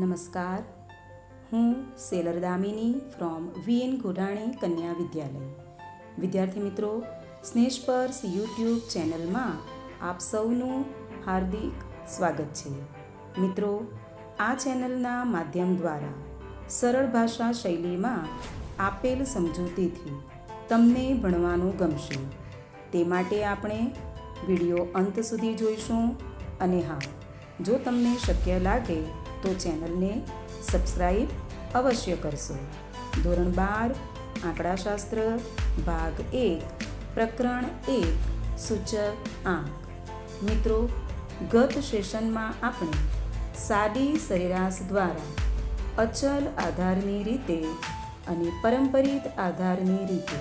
નમસ્કાર, હું seller Damini from VN ઘોડાણી કન્યા વિદ્યાલય. વિદ્યાર્થી મિત્રો, સ્નેહસ્પર્શ યુટ્યુબ ચેનલમાં આપ સૌનું હાર્દિક સ્વાગત છે. મિત્રો, આ ચેનલના માધ્યમ દ્વારા સરળ ભાષા શૈલીમાં આપેલ સમજૂતીથી તમને ભણવાનું ગમશે. તે માટે આપણે વિડીયો અંત સુધી જોઈશું. અને હા, જો તમને શક્ય લાગે તો ચેનલને સબસ્ક્રાઈબ અવશ્ય કરશો. ધોરણ 12 આંકડાશાસ્ત્ર ભાગ 1 પ્રકરણ 1 સૂચક આંક. મિત્રો, ગત સેશનમાં આપણે સાદી સરેરાશ દ્વારા અચલ આધારની રીતે અને પરંપરિત આધારની રીતે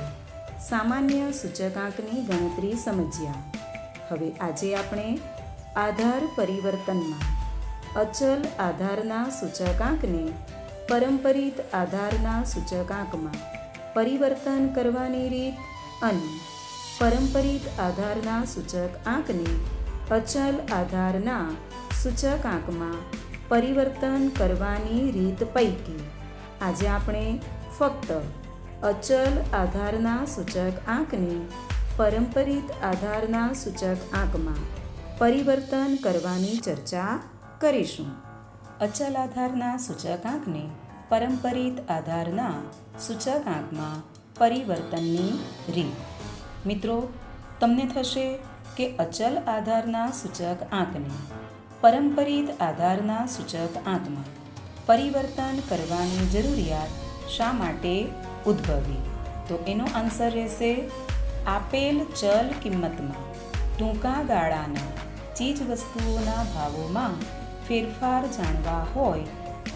સામાન્ય સૂચકાંકની ગણતરી સમજ્યા. હવે આજે આપણે આધાર પરિવર્તનમાં અચલ આધારના સૂચકાંકને પરંપરિત આધારના સૂચકાંકમાં પરિવર્તન કરવાની રીત અને પરંપરિત આધારના સૂચકાંકને અચલ આધારના સૂચકાંકમાં પરિવર્તન કરવાની રીત પૈકી આજે આપણે ફક્ત અચલ આધારના સૂચકાંકને પરંપરિત આધારના સૂચકાંકમાં પરિવર્તન કરવાની ચર્ચા કરીશું. અચલ આધારના સૂચકાંકને પરંપરિત આધારના સૂચકાંકમાં પરિવર્તનની રીત. મિત્રો, તમને થશે કે અચલ આધારના સૂચકાંકને પરંપરિત આધારના સૂચકાંકમાં પરિવર્તન કરવાની જરૂરિયાત શા માટે ઉદ્ભવી? તો એનો આન્સર રહેશે આપેલ ચલ કિંમતમાં ટૂંકા ગાળાના ચીજવસ્તુઓના ભાવોમાં ફેરફાર જાણવા હોય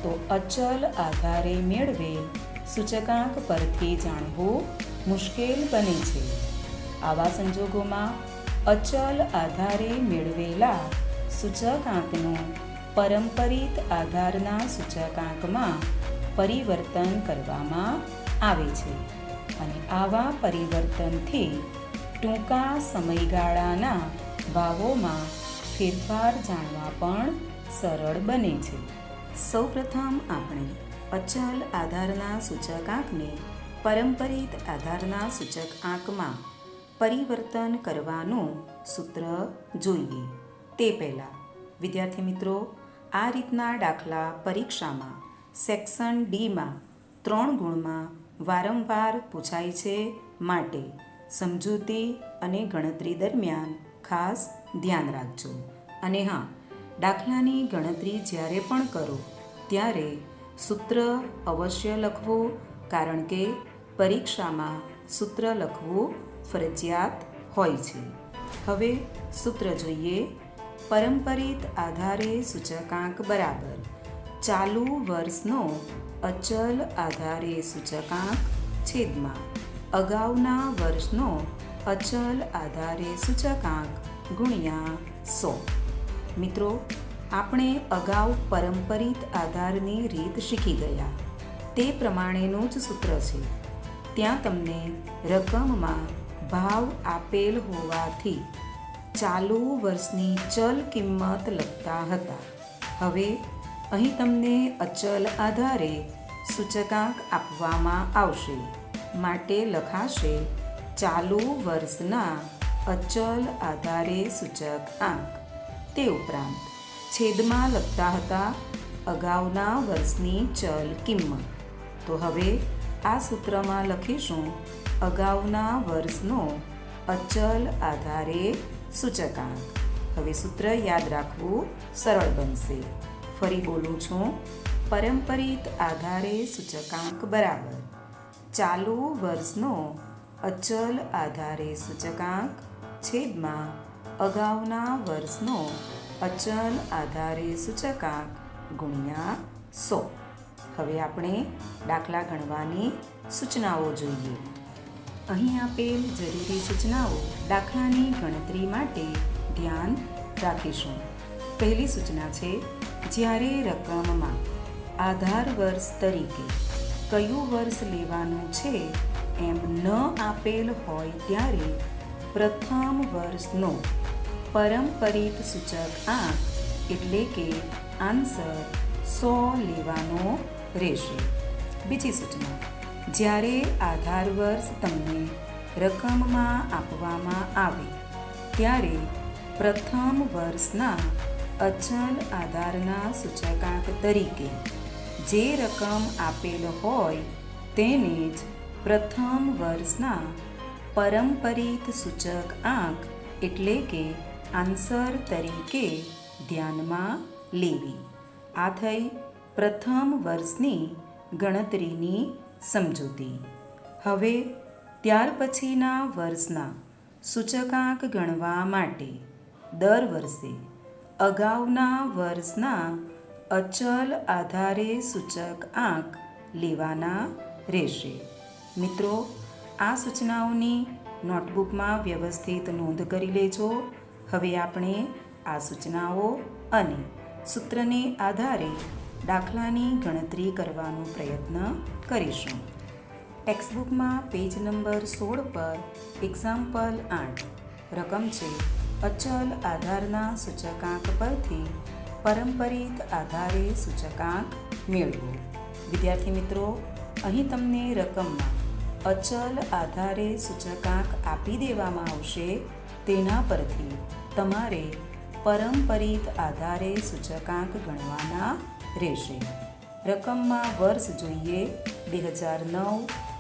તો અચલ આધારે મેળવેલ સૂચકાંક પરથી જાણવું મુશ્કેલ બને છે. આવા સંજોગોમાં અચલ આધારે મેળવેલા સૂચકાંકનું પરંપરિત આધારના સૂચકાંકમાં પરિવર્તન કરવામાં આવે છે અને આવા પરિવર્તનથી ટૂંકા સમયગાળાના ભાવોમાં ફેરફાર જાણવા પણ સરળ બને છે. સૌપ્રથમ આપણે અચલ આધારના સૂચકાંકને પરંપરિત આધારના સૂચકાંકમાં પરિવર્તન કરવાનું સૂત્ર જોઈએ. તે પહેલાં વિદ્યાર્થી મિત્રો, આ રીતના દાખલા પરીક્ષામાં સેક્શન ડીમાં 3 ગુણમાં વારંવાર પૂછાય છે. માટે સમજૂતી અને ગણતરી દરમિયાન ખાસ ધ્યાન રાખજો. અને હા, દાખલાની ગણતરી જ્યારે પણ કરો ત્યારે સૂત્ર અવશ્ય લખવું, કારણ કે પરીક્ષામાં સૂત્ર લખવું ફરજિયાત હોય છે. હવે સૂત્ર જોઈએ. પરંપરિત આધારે સૂચકાંક બરાબર ચાલુ વર્ષનો અચલ આધારે સૂચકાંક છેદમાં અગાઉના વર્ષનો અચલ આધારે સૂચકાંક ગુણ્યા 100. મિત્રો, આપણે અગાઉ પરંપરિત આધારની રીત શીખી ગયા. તે પ્રમાણેનું જ સૂત્ર છે. ત્યાં તમને રકમમાં ભાવ આપેલ હોવાથી ચાલુ વર્ષની ચલ કિંમત લખતા હતા. હવે અહીં તમને અચલ આધારે સૂચકાંક આપવામાં આવશે. માટે લખાશે ચાલુ વર્ષના અચલ આધારે સૂચકાંક. તે ઉપરાંત છેદમાં લખતા હતા અગાઉના વર્ષની ચલ કિંમત. તો હવે આ સૂત્રમાં લખીશું અગાઉના વર્ષનો અચલ આધારે સૂચકાંક. હવે સૂત્ર યાદ રાખવું સરળ બનશે. ફરી બોલું છું. પરંપરિત આધારે સૂચકાંક બરાબર ચાલુ વર્ષનો અચલ આધારે સૂચકાંક છેદમાં અગાઉના વર્ષનો અચલ આધારે સૂચકાંક ગુણ્યા 100. હવે આપણે દાખલા ગણવાની સૂચનાઓ જોઈએ. અહીં આપેલ જરૂરી સૂચનાઓ દાખલાની ગણતરી માટે ધ્યાન રાખીશું. પહેલી સૂચના છે, જ્યારે રકમમાં આધાર વર્ષ તરીકે કયું વર્ષ લેવાનું છે એમ ન આપેલ હોય ત્યારે પ્રથમ વર્ષનો પરંપરિત સૂચકાંક એટલે કે આન્સર 100 લેવાનો રહેશે. બીજી સૂચના, જ્યારે આધાર વર્ષ તમને રકમમાં આપવામાં આવે ત્યારે પ્રથમ વર્ષના અચલ આધારના સૂચકાંક તરીકે જે રકમ આપેલ હોય તેને જ પ્રથમ વર્ષના પરંપરિત સૂચક આંક એટલે કે આન્સર તરીકે ધ્યાનમાં લેવી. આ થઈ પ્રથમ વર્ષની ગણતરીની સમજૂતી. હવે ત્યાર પછીના વર્ષના સૂચકાંક ગણવા માટે દર વર્ષે અગાઉના વર્ષના અચલ આધારે સૂચક આંક લેવાના રહેશે. મિત્રો, આ સૂચનાઓની નોટબુકમાં વ્યવસ્થિત નોંધ કરી લેજો. હવે આપણે આ સૂચનાઓ અને સૂત્રને આધારે દાખલાની ગણતરી કરવાનો પ્રયત્ન કરીશું. ટેક્સ્ટબુકમાં પેજ નંબર 16 પર એક્ઝામ્પલ 8 રકમ છે અચલ આધારના સૂચકાંક પરથી પરંપરિત આધારે સૂચકાંક મેળવો. વિદ્યાર્થી મિત્રો, અહીં તમને રકમમાં અચલ આધારે સૂચકાંક આપી દેવામાં આવશે. તેના પરથી તમારે પરંપરિત આધારે સૂચકાંક ગણવાના રહેશે. રકમમાં વર્ષ જોઈએ 2009,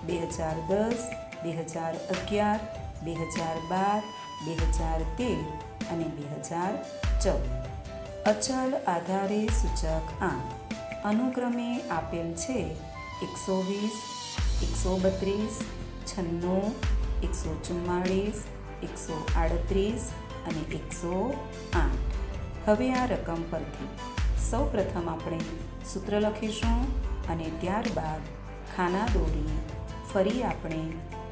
2010, 2011, 2012, 2013 અને 2014. અચલ આધારે સૂચક આંક અનુક્રમે આપેલ છે 120, 132, 96, 144, 138 અને 108. હવે આ રકમ પરથી સૌ પ્રથમ આપણે સૂત્ર લખીશું અને ત્યારબાદ ખાના દોરી ફરી આપણે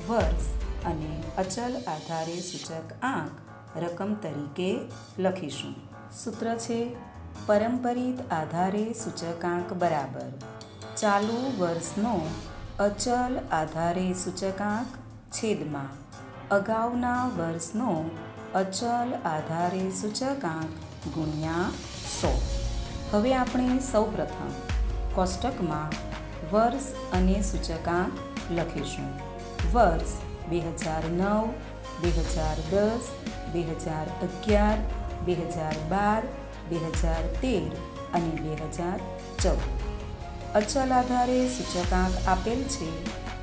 વર્ષ અને અચલ આધારે સૂચક આંક રકમ તરીકે લખીશું. સૂત્ર છે પરંપરિત આધારે સૂચકાંક બરાબર ચાલુ વર્ષનો અચલ આધારે સૂચકાંક છેદમાં અગાઉના વર્ષનો અચલ આધારે સૂચકાંક ગુણ્યા 100. હવે આપણે સૌ પ્રથમ કોષ્ટકમાં વર્ષ અને સૂચકાંક લખીશું. વર્ષ 2009, 2010, 2011, 2012, 2013 અને 2014. અચલ આધારે સૂચકાંક આપેલ છે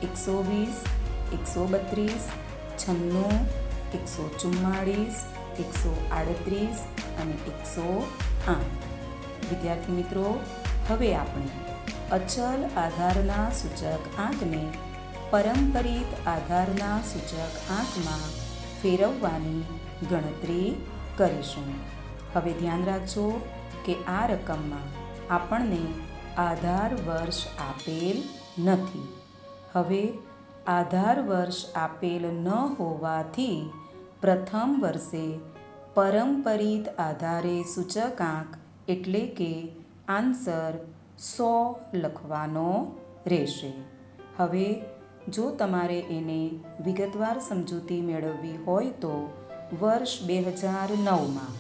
120, 132, 96, 144, 138 અને 108. વિદ્યાર્થી મિત્રો, હવે આપણે અચલ આધારના સૂચક આંકને પરંપરિત આધારના સૂચક આંકમાં ફેરવવાની ગણતરી કરીશું. હવે ધ્યાન રાખજો કે આ રકમમાં આપણને આધાર વર્ષ આપેલ નથી. હવે આધાર વર્ષ આપેલ ન હોવાથી પ્રથમ વર્ષે પરંપરિત આધારે સૂચકાંક એટલે કે આન્સર 100 લખવાનો રહેશે. હવે જો તમારે એને વિગતવાર સમજૂતી મેળવવી હોય તો વર્ષ 2009માં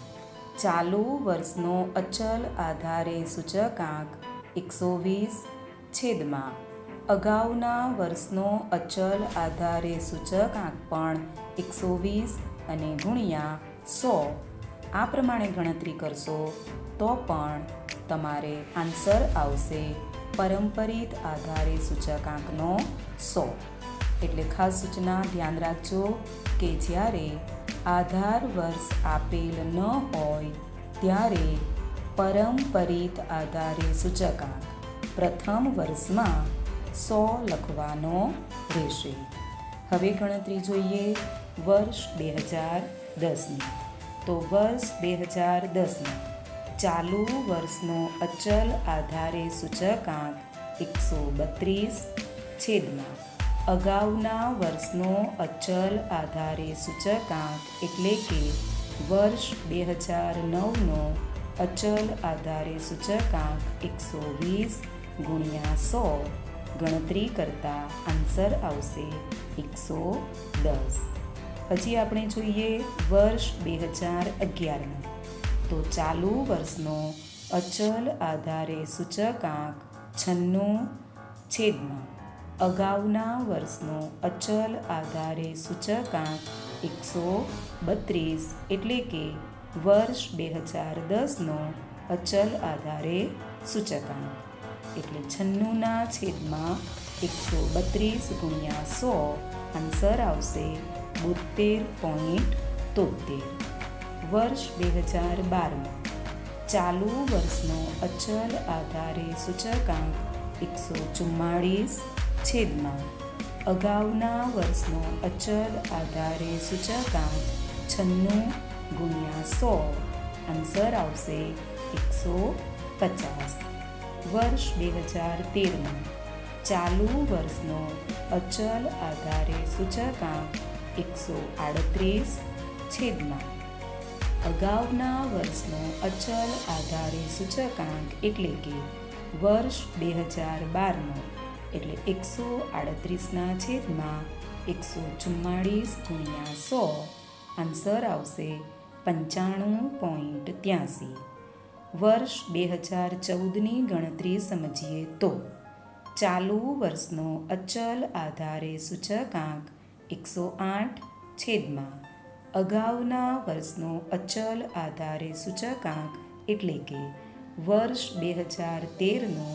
ચાલુ વર્ષનો અચલ આધારે સૂચકાંક 120 છેદમાં અગાઉના વર્ષનો અચલ આધારે સૂચકાંક પણ 120 અને ગુણ્યા 100 આ પ્રમાણે ગણતરી કરશો તો પણ તમારે આન્સર આવશે પરંપરિત આધારે સૂચકાંકનો 100. એટલે ખાસ સૂચના ધ્યાન રાખજો કે જ્યારે આધાર વર્ષ આપેલ ન હોય ત્યારે પરંપરિત આધારે સૂચકાંક પ્રથમ વર્ષમાં 100 લખવાનો રહેશે. હવે ગણતરી જોઈએ વર્ષ 2010ની. તો વર્ષ 2010માં ચાલુ વર્ષનો અચલ આધારે સૂચકાંક 132 છેદમાં અગાઉના વર્ષનો અચલ આધારે સૂચકાંક એટલે કે વર્ષ 2009નો અચલ આધારે સૂચકાંક 120 ગુણ્યા 100 ગણતરી કરતાં આન્સર આવશે 110. હજી આપણે જોઈએ વર્ષ 2011માં. તો ચાલુ વર્ષનો અચલ આધારે સૂચકાંક 96 અગાઉના વર્ષનો અચલ આધારે સૂચકાંક 132 એટલે કે વર્ષ 2010નો અચલ આધારે સૂચકાંક એટલે 96/132 ગુણ્યા 100 આન્સર આવશે 72.73. વર્ષ 2012માં ચાલુ વર્ષનો અચલ આધારે સૂચકાંક 144 અગાઉના વર્ષનો અચલ આધારે સૂચકાંક 96 × 100 આન્સર આવશે 150. વર્ષ 2013માં ચાલુ વર્ષનો અચલ આધારે સૂચકાંક 138 અગાઉના વર્ષનો અચલ આધારે સૂચકાંક એટલે કે વર્ષ 2012નો એટલે 138/144 ગુણ્યા 100 આન્સર આવશે 95.83. વર્ષ 2014ની ગણતરી સમજીએ તો ચાલુ વર્ષનો અચલ આધારે સૂચકાંક 108 અગાઉના વર્ષનો અચલ આધારે સૂચકાંક એટલે કે વર્ષ 2013નો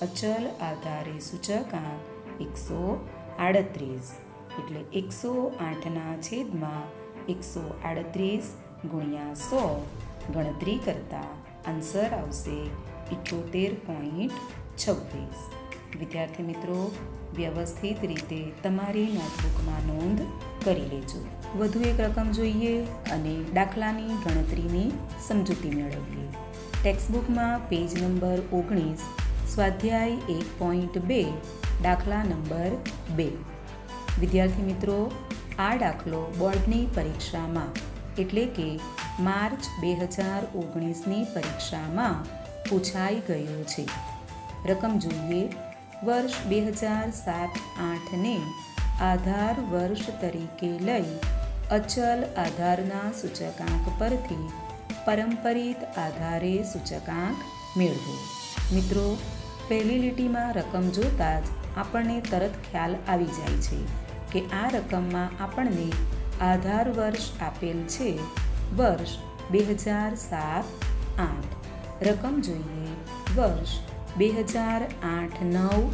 અચલ આધારે સૂચકાંક 138 એટલે 108/138 ગુણ્યા 100 ગણતરી કરતાં આન્સર આવશે 78.26. વિદ્યાર્થી મિત્રો, વ્યવસ્થિત રીતે તમારી નોટબુકમાં નોંધ કરી લેજો. વધુ એક રકમ જોઈએ અને દાખલાની ગણતરીની સમજૂતી મેળવીએ. ટેક્સ્ટબુકમાં પેજ નંબર 19, સ્વાધ્યાય 1.2, દાખલા નંબર 2. વિદ્યાર્થી મિત્રો, આ દાખલો બોર્ડની પરીક્ષામાં એટલે કે માર્ચ 2019ની પરીક્ષામાં પૂછાઈ ગયો છે. રકમ જોઈએ. વર્ષ 2007-8ને આધાર વર્ષ તરીકે લઈ અચલ આધારના સૂચકાંક પરથી પરંપરિત આધારે સૂચકાંક મેળવો. મિત્રો, પહેલી લીટીમાં રકમ જોતાં જ આપણને તરત ખ્યાલ આવી જાય છે કે આ રકમમાં આપણને આધાર વર્ષ આપેલ છે વર્ષ 2007-8. રકમ જોઈએ. વર્ષ 2008-9,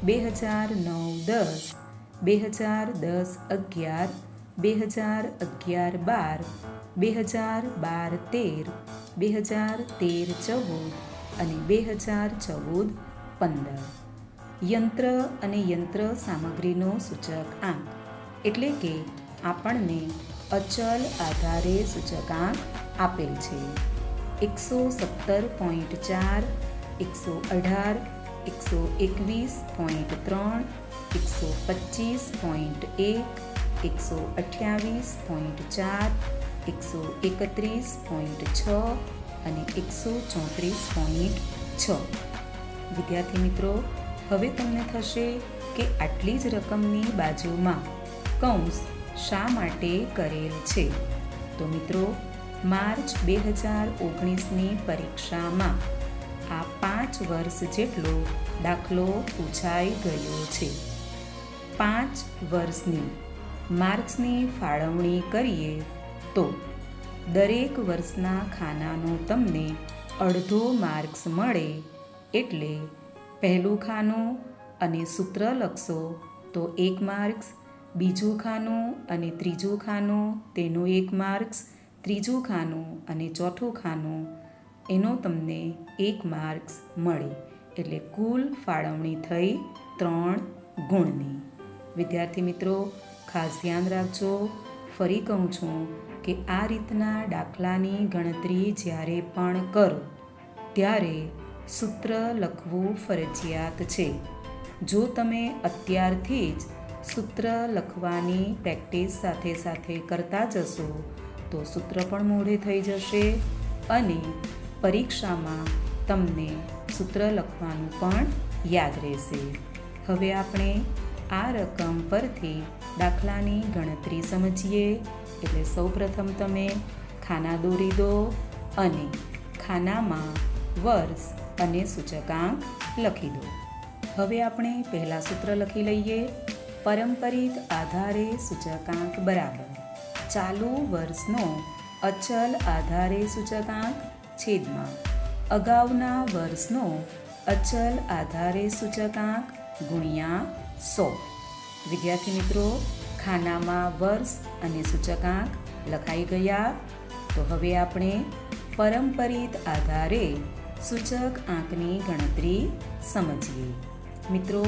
2009-10, 2010-11, 2011-12, 2012-13, 2013-14 અને 2014-15. યંત્ર અને યંત્ર સામગ્રીનો સૂચકાંક એટલે કે આપણને અચલ આધારે સૂચકાંક આપેલ છે 117.4, 118, 121.3, 125.1, 128.4, 131.6 અને 134.6. વિદ્યાર્થી મિત્રો, હવે તમને થશે કે આટલી જ રકમની બાજુમાં કૌંસ શા માટે કરેલ છે? તો મિત્રો, માર્ચ 2019ની પરીક્ષામાં આ 5 વર્ષ જેટલો દાખલો પૂછાઈ ગયો છે. 5 વર્ષની માર્ક્સની ફાળવણી કરીએ તો દરેક વર્ષના ખાનાનો તમને અડધો માર્ક્સ મળે. એટલે પહેલું ખાનું અને સૂત્ર લખશો તો 1 માર્ક્સ, બીજું ખાનું અને ત્રીજું ખાનું તેનો 1 માર્ક્સ, ત્રીજું ખાનું અને ચોથું ખાનું એનો તમને 1 માર્ક્સ મળે. એટલે કુલ ફાળવણી થઈ 3 ગુણની. વિદ્યાર્થી મિત્રો, ખાસ ધ્યાન રાખજો. ફરી કહું છું કે આ રીતના દાખલાની ગણતરી જ્યારે પણ કરો ત્યારે સૂત્ર લખવું ફરજિયાત છે. જો તમે અત્યારથી જ સૂત્ર લખવાની પ્રેક્ટિસ સાથે સાથે કરતા જશો તો સૂત્ર પણ મોઢે થઈ જશે અને પરીક્ષામાં તમને સૂત્ર લખવાનું પણ યાદ રહેશે. હવે આપણે આ રકમ પરથી દાખલાની ગણતરી સમજીએ. એટલે સૌપ્રથમ તમે ખાના દોરી દો અને ખાનામાં વર્ષ અને સૂચકાંક લખી દો. હવે આપણે પહેલા સૂત્ર લખી લઈએ. પરંપરિત આધારે સૂચકાંક બરાબર ચાલુ વર્ષનો અચલ આધારે સૂચકાંક છેદમાં અગાઉના વર્ષનો અચલ આધારે સૂચકાંક ગુણ્યા 100. વિદ્યાર્થી મિત્રો, ખાનામાં વર્ષ અને સૂચકાંક લખાઈ ગયા. તો હવે આપણે પરંપરિત આધારે સૂચક આંકની ગણતરી સમજીએ. મિત્રો,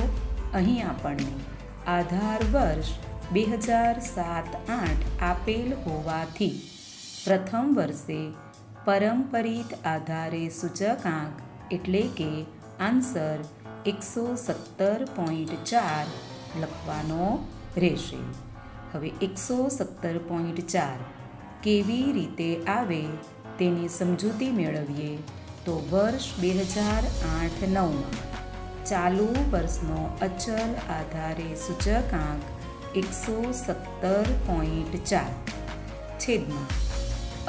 અહીં આપણને આધાર વર્ષ 2007-8 આપેલ હોવાથી પ્રથમ વર્ષે પરંપરિત આધારે સૂચકાંક એટલે કે આન્સર 117.4 લખવાનો રહેશે. હવે 117.4 કેવી રીતે આવે તેની સમજૂતી મેળવીએ. તો વર્ષ 2008-9માં ચાલુ વર્ષનો અચલ આધારે સૂચકાંક 117.4 છેદમાં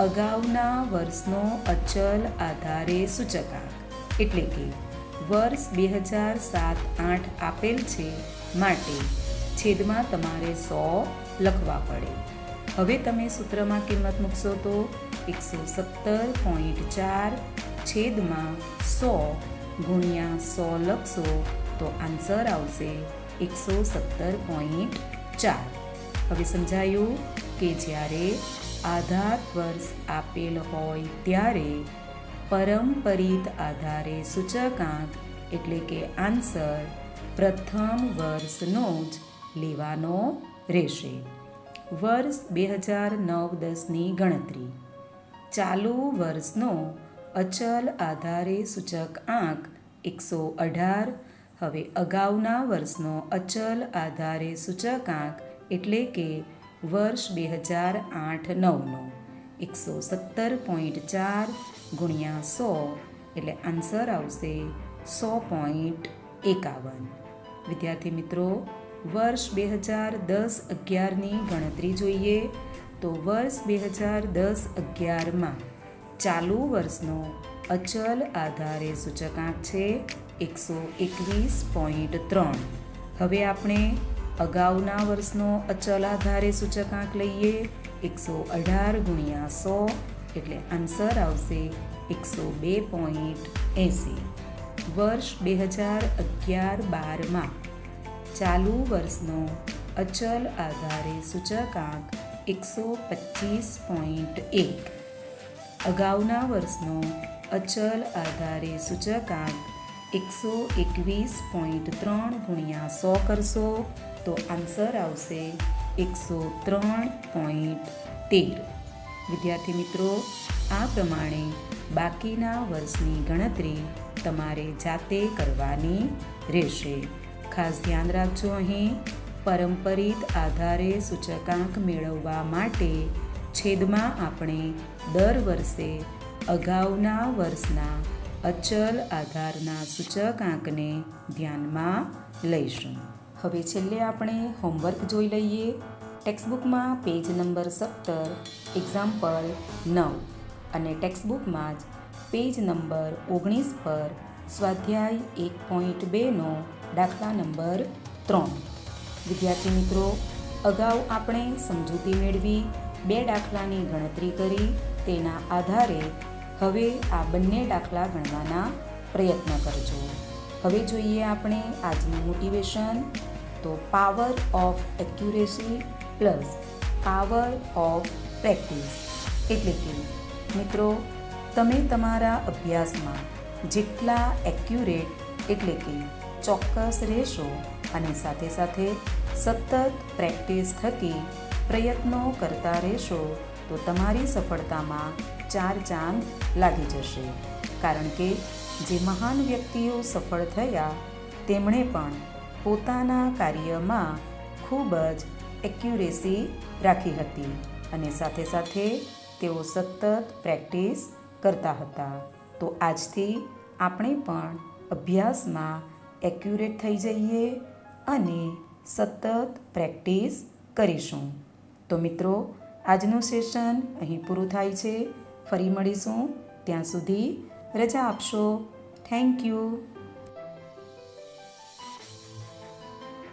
અગાઉના વર્ષનો અચલ આધારે સૂચકાંક એટલે કે વર્ષ 2007-8 આપેલ છે, માટે છેદમાં તમારે 100 લખવા પડે. હવે તમે સૂત્રમાં કિંમત મૂકશો તો 117.4 છેદમાં 100 ગુણ્યા 100 લખશો તો આન્સર આવશે 117.4. હવે સમજાયું કે જ્યારે આધાર વર્ષ આપેલ હોય ત્યારે પરંપરિત આધારે સૂચકાંક એટલે કે આન્સર પ્રથમ વર્ષનો જ લેવાનો રહેશે. વર્ષ 2009-10ની ગણતરી. ચાલુ વર્ષનો અચલ આધારે સૂચકાંક 118. હવે અગાઉના વર્ષનો અચલ આધારે સૂચકાંક એટલે કે વર્ષ 2008-9નો 117.4 ગુણ્યા 100 એટલે આન્સર આવશે 100.51. વિદ્યાર્થી મિત્રો, વર્ષ 2010-11ની ગણતરી જોઈએ. તો વર્ષ 2010-11માં ચાલુ વર્ષનો અચલ આધારે સૂચકાંક છે 121.3. હવે આપણે અગાઉના વર્ષનો અચલ આધારે સૂચકાંક લઈએ. 118 ગુણ્યા 100 એટલે આન્સર આવશે 102.80. વર્ષ 2011-12માં ચાલુ વર્ષનો અચલ આધારે સૂચકાંક 125.1. અગાઉના વર્ષનો અચલ આધારે સૂચકાંક 121.3 ગુણ્યા 100 કરશો તો આન્સર આવશે 103.13. વિદ્યાર્થી મિત્રો, આ પ્રમાણે બાકીના વર્ષની ગણતરી તમારે જાતે કરવાની રહેશે. ખાસ ધ્યાન રાખજો, અહીં પરંપરિત આધારે સૂચકાંક મેળવવા માટે છેદમાં આપણે દર વર્ષે અગાઉના વર્ષના અચલ આધારના સૂચકાંકને ધ્યાનમાં લઈશું. હવે છેલ્લે આપણે હોમવર્ક જોઈ લઈએ. ટેક્સ્ટબુકમાં પેજ નંબર 17 એક્ઝામ્પલ 9 અને ટેક્સ્ટબુકમાં જ પેજ નંબર 19 પર સ્વાધ્યાય 1.2નો દાખલા નંબર 3. વિદ્યાર્થી મિત્રો, અગાઉ આપણે સમજૂતી મેળવી 2 દાખલાની ગણતરી કરી. તેના આધારે હવે આ બંને દાખલા ગણવાના પ્રયત્ન કરજો. હવે જોઈએ આપણે આજનું મોટિવેશન. તો power of accuracy plus power of practice. એટલે કે મિત્રો, તમે તમારા અભ્યાસમાં જેટલા એક્યુરેટ એટલે કે ચોક્કસ રહેશો અને સાથે સાથે સતત પ્રેક્ટિસ થકી પ્રયત્નો કરતા રહેશો તો તમારી સફળતામાં 4 ચાંદ લાગી જશે. કારણ કે જે મહાન વ્યક્તિઓ સફળ થયા તેમણે પણ પોતાના કાર્યમાં ખૂબ જ એક્યુરેસી રાખી હતી અને સાથે સાથે તેઓ સતત પ્રેક્ટિસ કરતા હતા. તો આજથી આપણે પણ અભ્યાસમાં એક્યુરેટ થઈ જઈએ અને સતત પ્રેક્ટિસ કરીશું. તો મિત્રો, આજનું સેશન અહીં પૂરું થાય છે. ફરી મળીશું. ત્યાં સુધી રજા આપશો. Thank you.